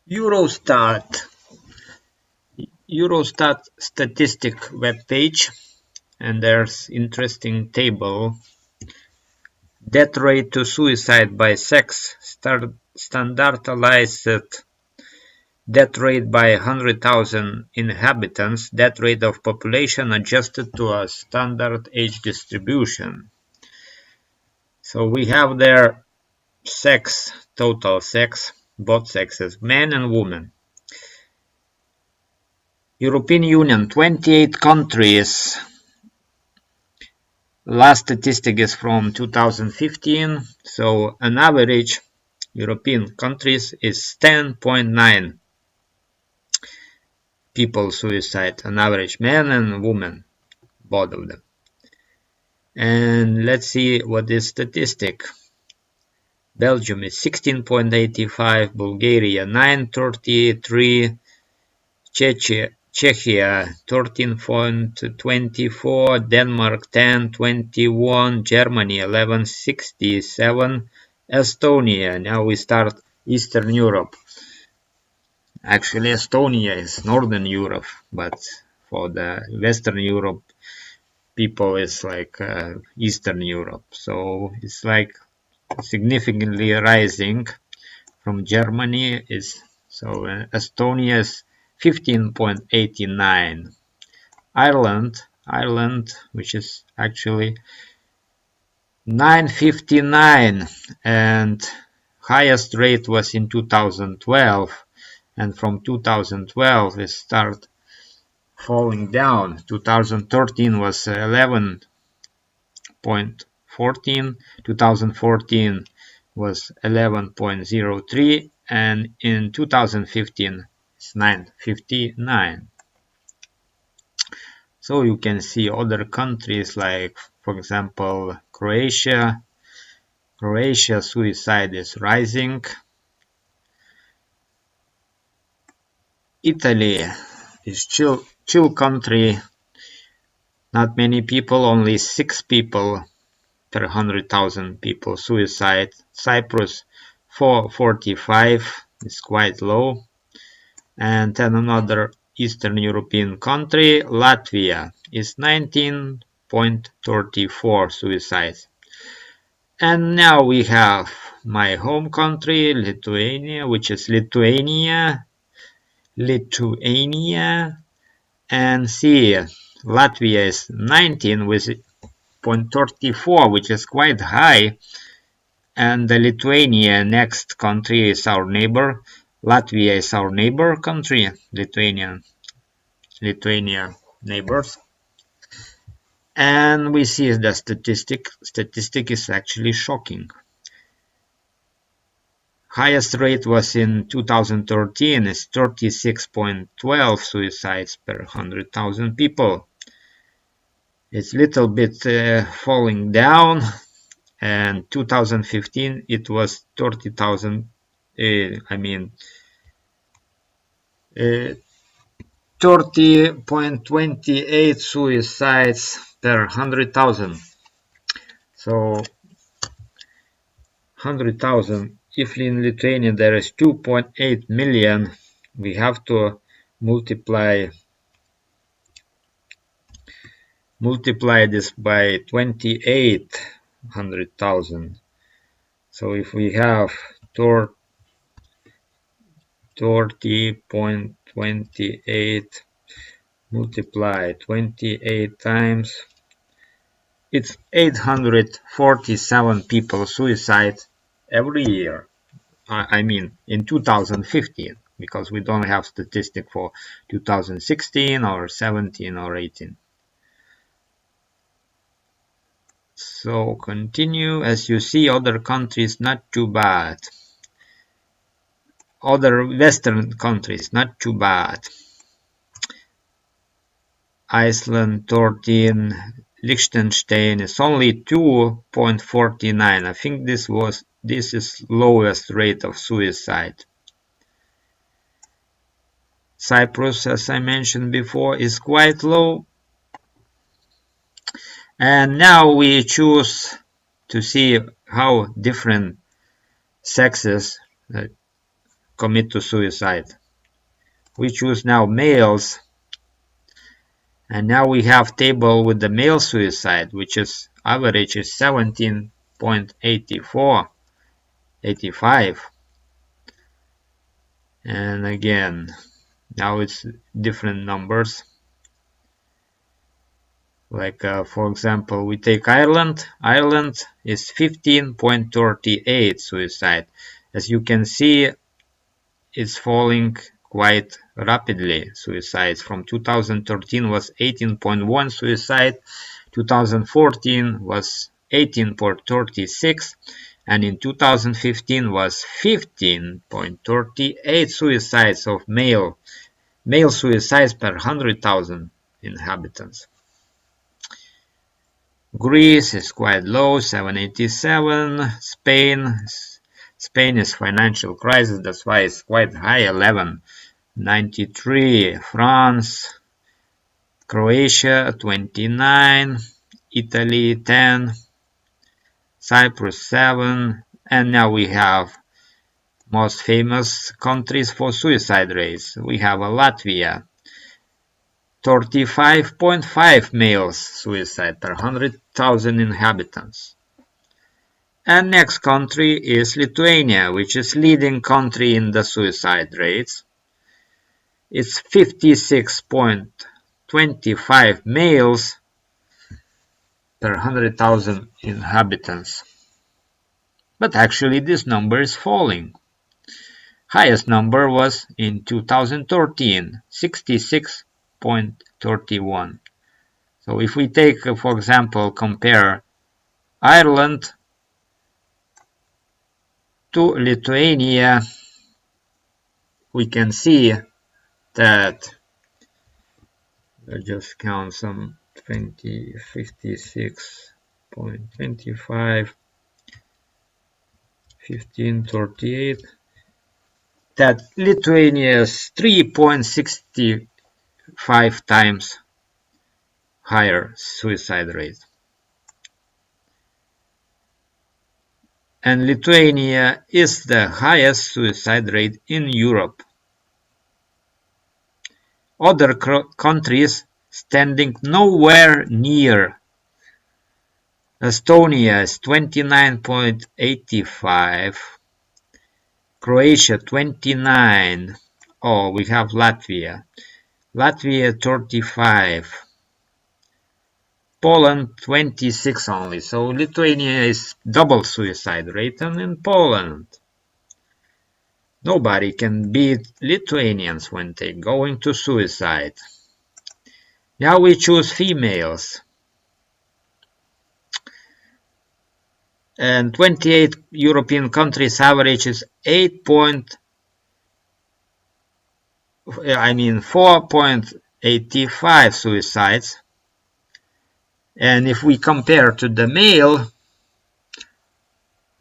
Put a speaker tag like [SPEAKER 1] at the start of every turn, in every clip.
[SPEAKER 1] Eurostat Statistic web page, and there's interesting table. Death rate to suicide by sex, standardized death rate by 100,000 inhabitants, death rate of population adjusted to a standard age distribution. So we have there sex, total sex, both sexes, men and women. European Union, 28 countries. Last statistic is from 2015, so an average European countries is 10.9 people suicide, an average man and woman, both of them. And let's see what is statistic. Belgium is 16.85, Bulgaria 9.33, Czechia 13.24, Denmark 10.21, Germany 11.67, Estonia. Now we start Eastern Europe. Actually, Estonia is Northern Europe, but for the Western Europe people is like Eastern Europe. So it's like significantly rising from Germany. Estonia is 15.89. Ireland, which is actually 9.59, and highest rate was in 2012, and from 2012 it started falling down. 2013 was 11.14, 2014 was 11.03, and in 2015 it's 9.59. So you can see other countries like, for example, Croatia. Croatia suicide is rising. Italy is chill country. Not many people, only 6 people per 100,000 people suicide. Cyprus 445 is quite low. And then another Eastern European country, Latvia, is 19.34 suicides. And now we have my home country, Lithuania, which is Lithuania, and see, Latvia is 19 with 0.34, which is quite high, and the Lithuania next country is our neighbor. Latvia is our neighbor country, Lithuania neighbors, and we see the statistic is actually shocking. Highest rate was in 2013, is 36.12 suicides per 100,000 people. It's little bit falling down, and 2015 it was 30.28 suicides per 100,000. So 100,000. If in Lithuania there is 2.8 million, we have to multiply this by 28,000. So if we have 30.28 multiply 28 times, it's 847 people suicide every year. I mean in 2015, because we don't have statistic for 2016 or 17 or 18. So continue. As you see, other countries not too bad. Other Western countries not too bad. Iceland 13, Liechtenstein is only 2.49. I think this is lowest rate of suicide. Cyprus, as I mentioned before, is quite low. And now we choose to see how different sexes commit to suicide. We choose now males, and now we have table with the male suicide, which is average is 17.85, and again now it's different numbers. Like for example, we take Ireland. Ireland is 15.38 suicide. As you can see, it's falling quite rapidly. Suicides from 2013 was 18.1 suicide, 2014 was 18.36, and in 2015 was 15.38 suicides of male suicides per 100,000 inhabitants. Greece is quite low, 787. Spain is financial crisis, that's why it's quite high, 1193. France, Croatia, 29. Italy, 10. Cyprus, 7. And now we have most famous countries for suicide rates. We have Latvia, 35.5 males suicide per 100,000 inhabitants. And next country is Lithuania, which is leading country in the suicide rates. It's 56.25 males per 100,000 inhabitants. But actually this number is falling. Highest number was in 2013, 66.31. So if we take, for example, compare Ireland to Lithuania, we can see that, let's just count some, 56.25, 1538, that Lithuania is 3.65 times higher suicide rate. And Lithuania is the highest suicide rate in Europe. Other countries standing nowhere near. Estonia is 29.85. Croatia 29. Oh, we have Latvia. Latvia 35. Poland 26 only. So Lithuania is double suicide rate, and in Poland nobody can beat Lithuanians when they go into suicide. Now we choose females. And 28 European countries average is 4.85 suicides. And if we compare to the male,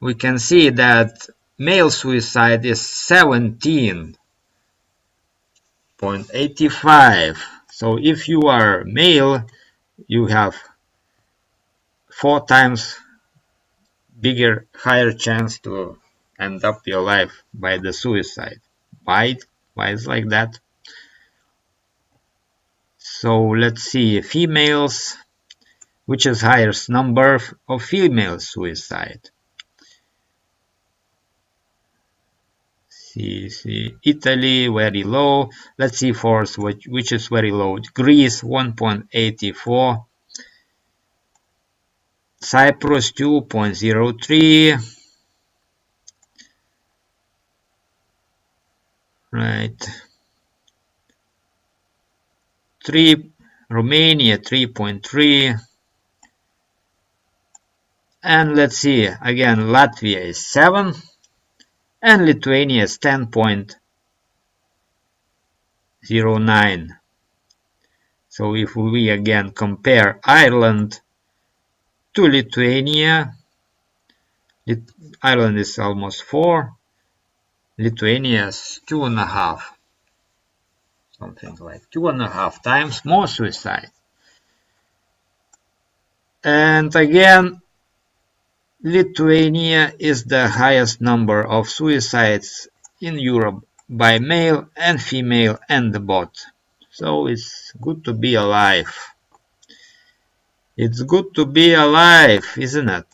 [SPEAKER 1] we can see that male suicide is 17.85. So if you are male, you have 4 times higher chance to end up your life by the suicide. Why is like that? So let's see, females, which is highest number of female suicide. See, Italy very low. Let's see fourth, which is very low. Greece 1.84. Cyprus 2.03. Right. Romania 3.3. And let's see, again, Latvia is 7. And Lithuania is 10.09. So if we again compare Ireland to Lithuania, Ireland is almost 4, Lithuania is 2.5, something like 2.5 times more suicide. And again, Lithuania is the highest number of suicides in Europe by male and female and the bot. So it's good to be alive. It's good to be alive, isn't it?